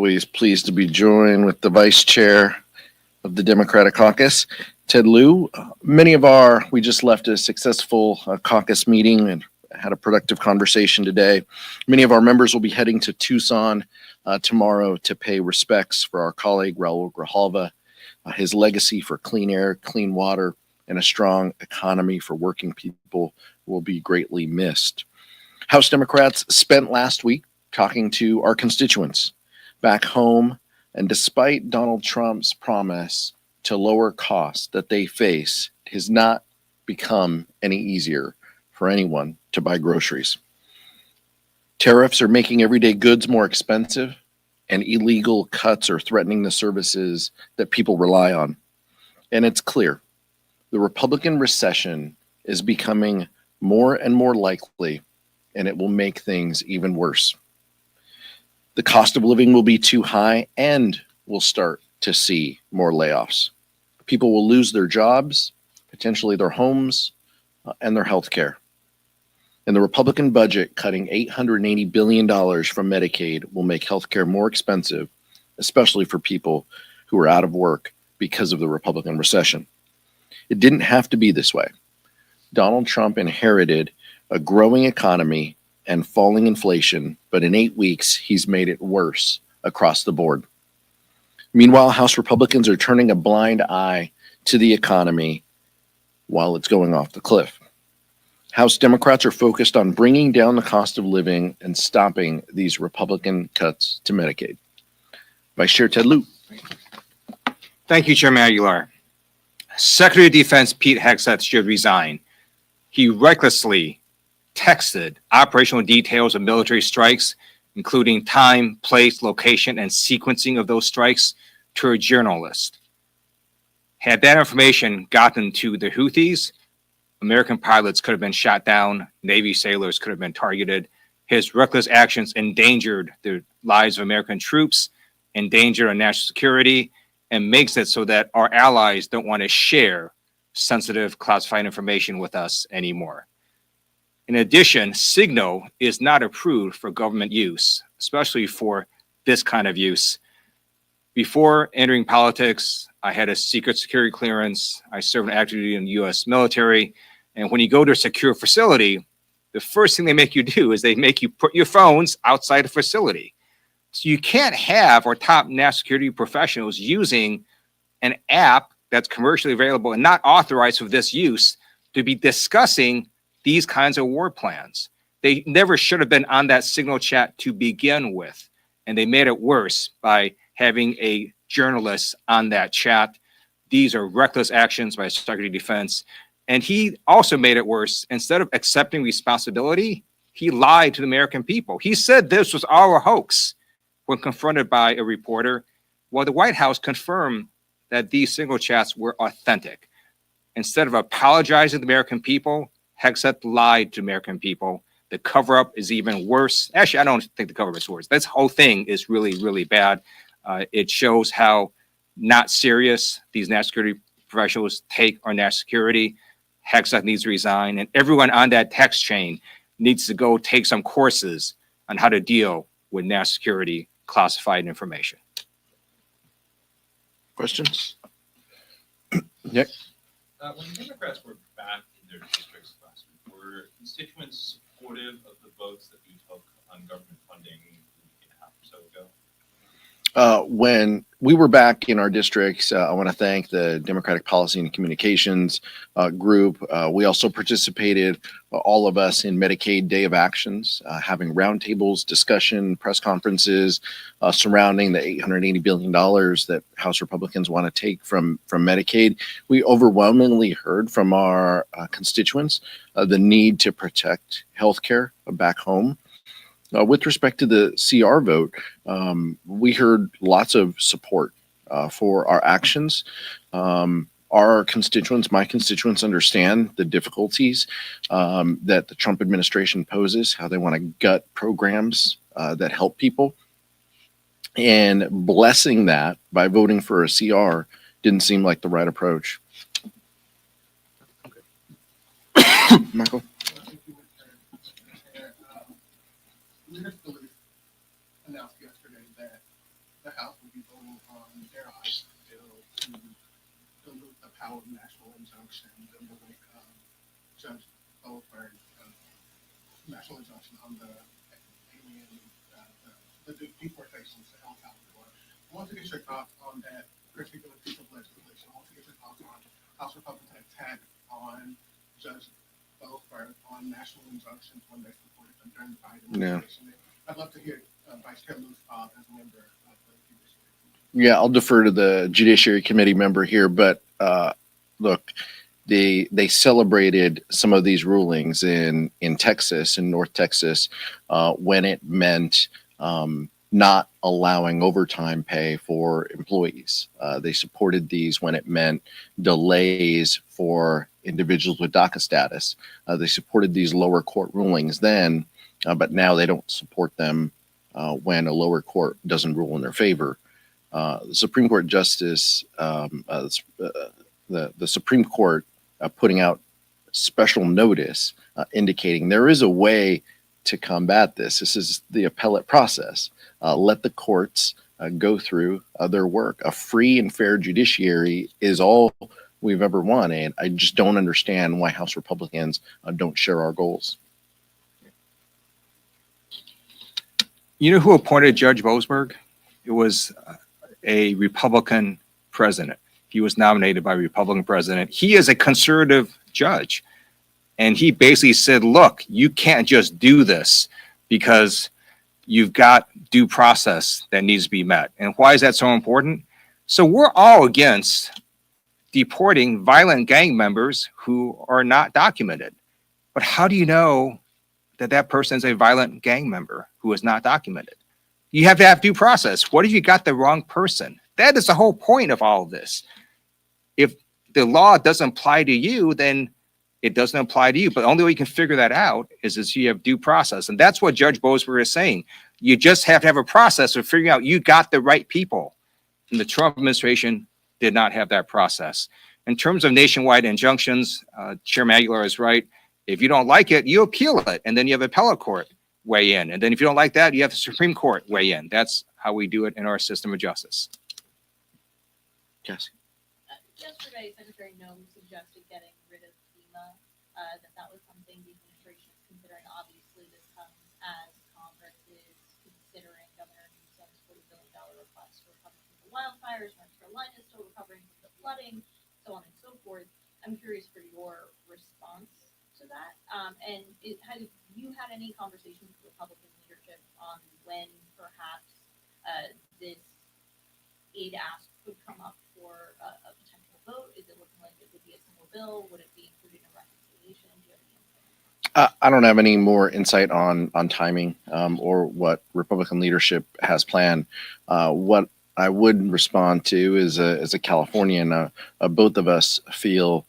always pleased to be joined with the Vice Chair of the Democratic Caucus, Ted Lieu. We just left a successful caucus meeting and had a productive conversation today. Many of our members will be heading to Tucson tomorrow to pay respects for our colleague Raul Grijalva. His legacy for clean air, clean water, and a strong economy for working people will be greatly missed. House Democrats spent last week talking to our constituents back home, and despite Donald Trump's promise to lower costs that they face, it has not become any easier for anyone to buy groceries. Tariffs are making everyday goods more expensive, and illegal cuts are threatening the services that people rely on. And it's clear, the Republican recession is becoming more and more likely, and it will make things even worse. The cost of living will be too high, and we'll start to see more layoffs. People will lose their jobs, potentially their homes, and their health care. And the Republican budget cutting $880 billion from Medicaid will make health care more expensive, especially for people who are out of work because of the Republican recession. It didn't have to be this way. Donald Trump inherited a growing economy and falling inflation, but in 8 weeks, he's made it worse across the board. Meanwhile, House Republicans are turning a blind eye to the economy while it's going off the cliff. House Democrats are focused on bringing down the cost of living and stopping these Republican cuts to Medicaid. Vice Chair Ted Lieu. Thank you, Chairman Aguilar. Secretary of Defense Pete Hegseth should resign. He recklessly texted operational details of military strikes, including time, place, location, and sequencing of those strikes, to a journalist. Had that information gotten to the Houthis, American pilots could have been shot down, Navy sailors could have been targeted. His reckless actions endangered the lives of American troops, endangered our national security, and makes it so that our allies don't want to share sensitive classified information with us anymore. In addition, Signal is not approved for government use, especially for this kind of use. Before entering politics, I had a secret security clearance. I served an active duty in the U.S. military. And when you go to a secure facility, the first thing they make you do is they make you put your phones outside the facility. So you can't have our top national security professionals using an app that's commercially available and not authorized for this use to be discussing these kinds of war plans. They never should have been on that Signal chat to begin with. And they made it worse by having a journalist on that chat. These are reckless actions by Secretary of Defense. And he also made it worse. Instead of accepting responsibility, he lied to the American people. He said this was all a hoax when confronted by a reporter. Well, the White House confirmed that these Signal chats were authentic. Instead of apologizing to the American people, Hegseth lied to American people. The cover-up is even worse. Actually, I don't think the cover-up is worse. This whole thing is really, really bad. It shows how not serious these national security professionals take our national security. Hegseth needs to resign, and everyone on that text chain needs to go take some courses on how to deal with national security classified information. Questions? Nick? When Democrats were back in their districts last week, were constituents supportive of the votes that you took on government funding a week and a half or so ago? When we were back in our districts, I want to thank the Democratic Policy and Communications group. We also participated, all of us, in Medicaid Day of Actions, having roundtables, discussion, press conferences surrounding the $880 billion that House Republicans want to take from Medicaid. We overwhelmingly heard from our constituents the need to protect healthcare back home. With respect to the CR vote, we heard lots of support for our actions. Our constituents, my constituents, understand the difficulties that the Trump administration poses, how they want to gut programs that help people. And blessing that by voting for a CR didn't seem like the right approach. Michael? Leadership announced yesterday that want to get your thoughts on that particular piece of legislation. I want to get your thoughts on House Republican attack on Judge Ellsberg on national injunctions when they supported them during the Biden administration. I'd love to hear Vice Chair Lieu's thoughts as a member of the Judiciary. Yeah, I'll defer to the Judiciary Committee member here, but look, they celebrated some of these rulings in Texas, in North Texas, when it meant not allowing overtime pay for employees. They supported these when it meant delays for individuals with DACA status. They supported these lower court rulings then, but now they don't support them when a lower court doesn't rule in their favor. The Supreme Court Justice, the Supreme Court putting out special notice indicating there is a way to combat this. This is the appellate process. Let the courts go through their work. A free and fair judiciary is all we've ever wanted. I just don't understand why House Republicans don't share our goals. You know who appointed Judge Boasberg? It was a Republican president. He was nominated by a Republican president. He is a conservative judge. And he basically said, look, you can't just do this because you've got due process that needs to be met. And why is that so important? So we're all against deporting violent gang members who are not documented. But how do you know that that person is a violent gang member who is not documented? You have to have due process. What if you got the wrong person? That is the whole point of all of this. If the law doesn't apply to you, then it doesn't apply to you. But the only way you can figure that out is if you have due process. And that's what Judge Boasberg is saying. You just have to have a process of figuring out you got the right people. And the Trump administration did not have that process. In terms of nationwide injunctions, Chairman Aguilar is right. If you don't like it, you appeal it. And then you have appellate court weigh in. And then if you don't like that, you have the Supreme Court weigh in. That's how we do it in our system of justice. Yes. Yesterday, Secretary Noem suggested getting rid of FEMA, that was something the administration is considering. Obviously, this comes as Congress is considering Governor Newsom's $40 billion request for recovering from the wildfires. North Carolina is still recovering from the flooding, so on and so forth. I'm curious for your response to that. And have you had any conversations with Republican leadership on when perhaps this aid ask would come up for a potential vote? Is it looking like it would be a single bill? Would it be included in reconciliation? Do you have any insight? I don't have any more insight on timing or what Republican leadership has planned. What I would respond to is as a Californian, both of us feel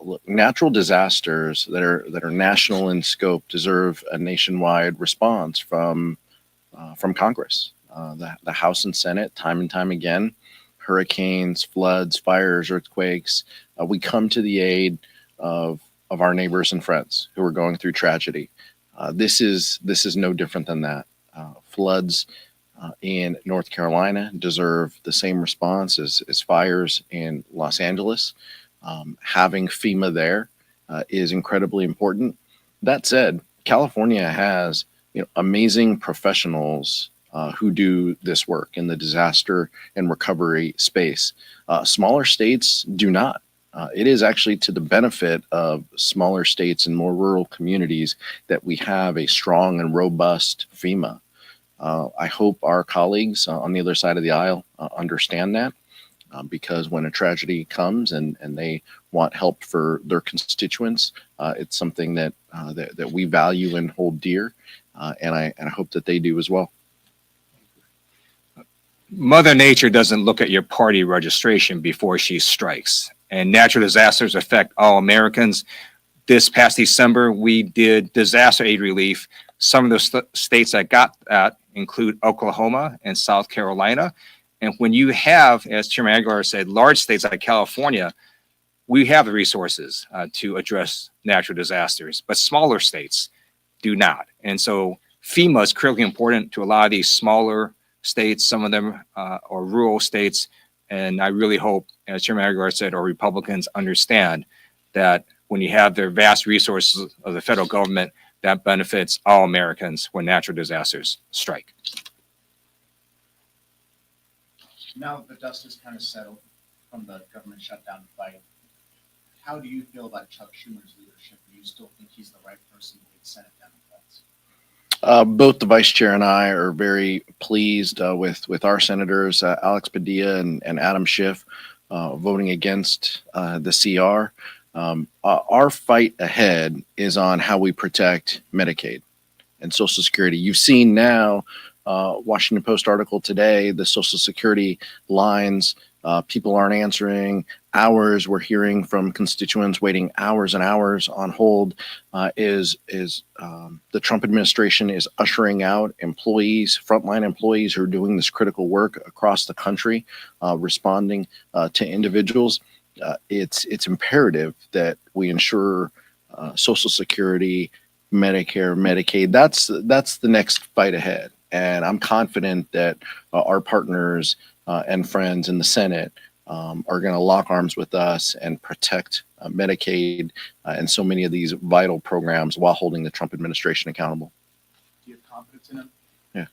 look, natural disasters that are national in scope deserve a nationwide response from Congress, the House and Senate, time and time again. Hurricanes, floods, fires, earthquakes. We come to the aid of our neighbors and friends who are going through tragedy. This is no different than that. Floods in North Carolina deserve the same response as fires in Los Angeles. Having FEMA there is incredibly important. That said, California has amazing professionals who do this work in the disaster and recovery space. Smaller states do not. It is actually to the benefit of smaller states and more rural communities that we have a strong and robust FEMA. I hope our colleagues on the other side of the aisle understand that because when a tragedy comes and they want help for their constituents, it's something that we value and hold dear, and I hope that they do as well. Mother Nature doesn't look at your party registration before she strikes, and natural disasters affect all Americans. This past December, we did disaster aid relief. Some of the states that got that include Oklahoma and South Carolina. And when you have, as Chairman Aguilar said, large states like California, we have the resources to address natural disasters, but smaller states do not. And so FEMA is critically important to a lot of these smaller states, some of them are rural states. And I really hope, as Chairman Aguilar said, our Republicans understand that when you have their vast resources of the federal government, that benefits all Americans when natural disasters strike. Now that the dust has kind of settled from the government shutdown fight, how do you feel about Chuck Schumer's leadership? Do you still think he's the right person to lead Senate Democrats? Both the vice chair and I are very pleased with our senators, Alex Padilla and Adam Schiff, voting against the CR. Our fight ahead is on how we protect Medicaid and Social Security. You've seen now, Washington Post article today, the Social Security lines, people aren't answering. Hours, we're hearing from constituents waiting hours and hours on hold. The Trump administration is ushering out employees, frontline employees who are doing this critical work across the country, responding to individuals. It's imperative that we ensure Social Security, Medicare, Medicaid. That's the next fight ahead, and I'm confident that our partners and friends in the Senate are going to lock arms with us and protect Medicaid and so many of these vital programs while holding the Trump administration accountable. Do you have confidence in him? Yeah.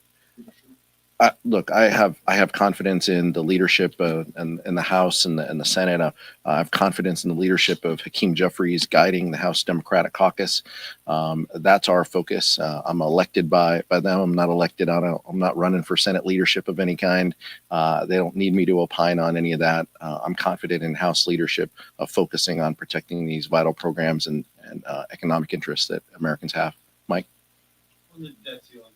Look, I have confidence in the leadership and the House and the Senate. I have confidence in the leadership of Hakeem Jeffries guiding the House Democratic Caucus. That's our focus. I'm elected by them. I'm not elected I'm not running for Senate leadership of any kind. They don't need me to opine on any of that. I'm confident in House leadership of focusing on protecting these vital programs and economic interests that Americans have. Mike? On the debt ceiling,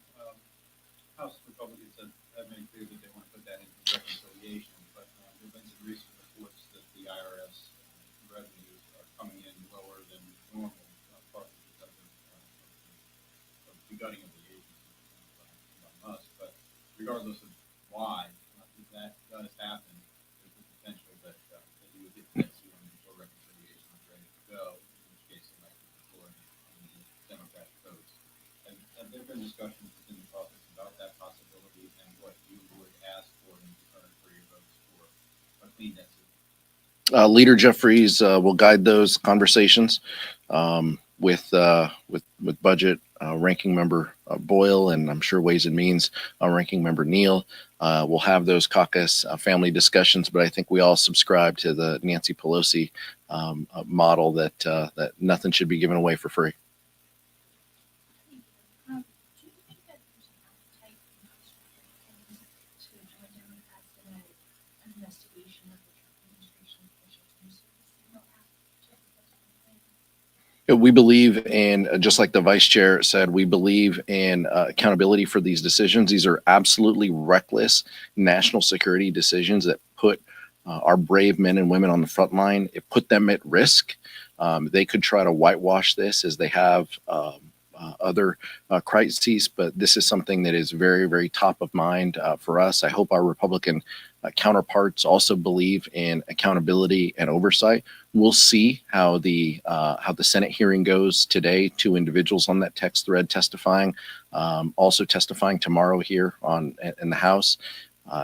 House Republicans have made clear that they want to put that into reconciliation, but there have been some recent reports that the IRS revenues are coming in lower than normal, partly because of the gutting of the agency from us. But regardless of why, if that does happen, there's the potential that you would get the debt ceiling before reconciliation is ready to go, in which case it might be before the Democratic votes. And there have been discussions within the caucus about that possibility and what you would ask for in return for your votes for a clean debt ceiling. Leader Jeffries will guide those conversations with budget ranking member Boyle, and I'm sure Ways and Means ranking member Neal. We'll have those caucus family discussions, but I think we all subscribe to the Nancy Pelosi model that nothing should be given away for free. Do you think that there's an appetite from House Republicans to join Democrats in an investigation of the Trump administration officials in the single act check plan? We believe in, just like the vice chair said, we believe in accountability for these decisions. These are absolutely reckless national security decisions that put our brave men and women on the front line. It put them at risk. They could try to whitewash this as they have other crises, but this is something that is very, very top of mind for us. I hope our Republican counterparts also believe in accountability and oversight. We'll see how the Senate hearing goes today. 2 individuals on that text thread testifying, also testifying tomorrow here in the House.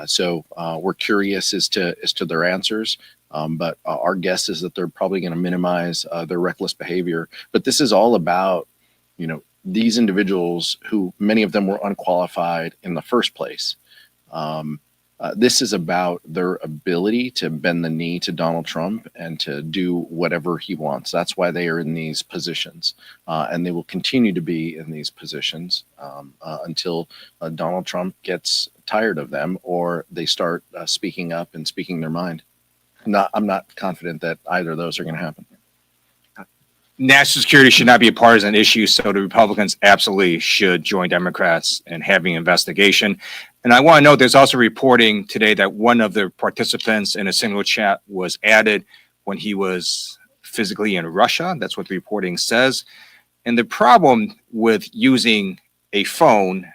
So we're curious as to their answers. But our guess is that they're probably going to minimize their reckless behavior. But this is all about, these individuals who many of them were unqualified in the first place. This is about their ability to bend the knee to Donald Trump and to do whatever he wants. That's why they are in these positions. And they will continue to be in these positions until Donald Trump gets tired of them or they start speaking up and speaking their mind. I'm not confident that either of those are going to happen. National security should not be a partisan issue, so the Republicans absolutely should join Democrats in having an investigation. And I want to note there's also reporting today that one of the participants in a single chat was added when he was physically in Russia. That's what the reporting says. And the problem with using a phone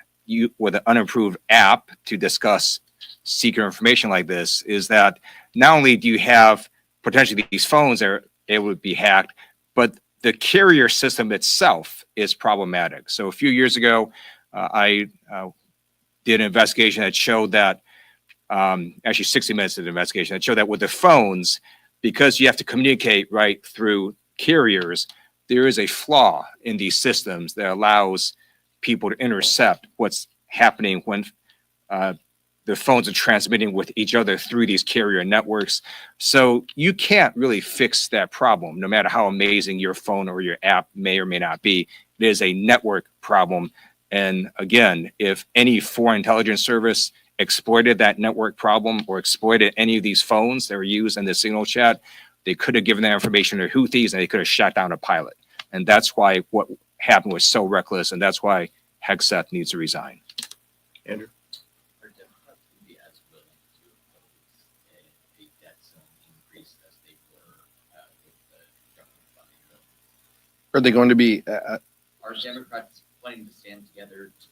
with an unapproved app to discuss secret information like this is that not only do you have potentially these phones that are able to be hacked, but the carrier system itself is problematic. So a few years ago, I did an investigation that showed that, actually 60 minutes of the investigation, that showed that with the phones, because you have to communicate right through carriers, there is a flaw in these systems that allows people to intercept what's happening when the phones are transmitting with each other through these carrier networks. So you can't really fix that problem, no matter how amazing your phone or your app may or may not be. It is a network problem. And again, if any foreign intelligence service exploited that network problem or exploited any of these phones that were used in the signal chat, they could have given that information to Houthis and they could have shot down a pilot. And that's why what happened was so reckless, and that's why Hegseth needs to resign. Andrew? Are Democrats going to be as willing to oppose a debt zone increase as they were with the government funding bill? Are they going to be, Are Democrats planning to stand together to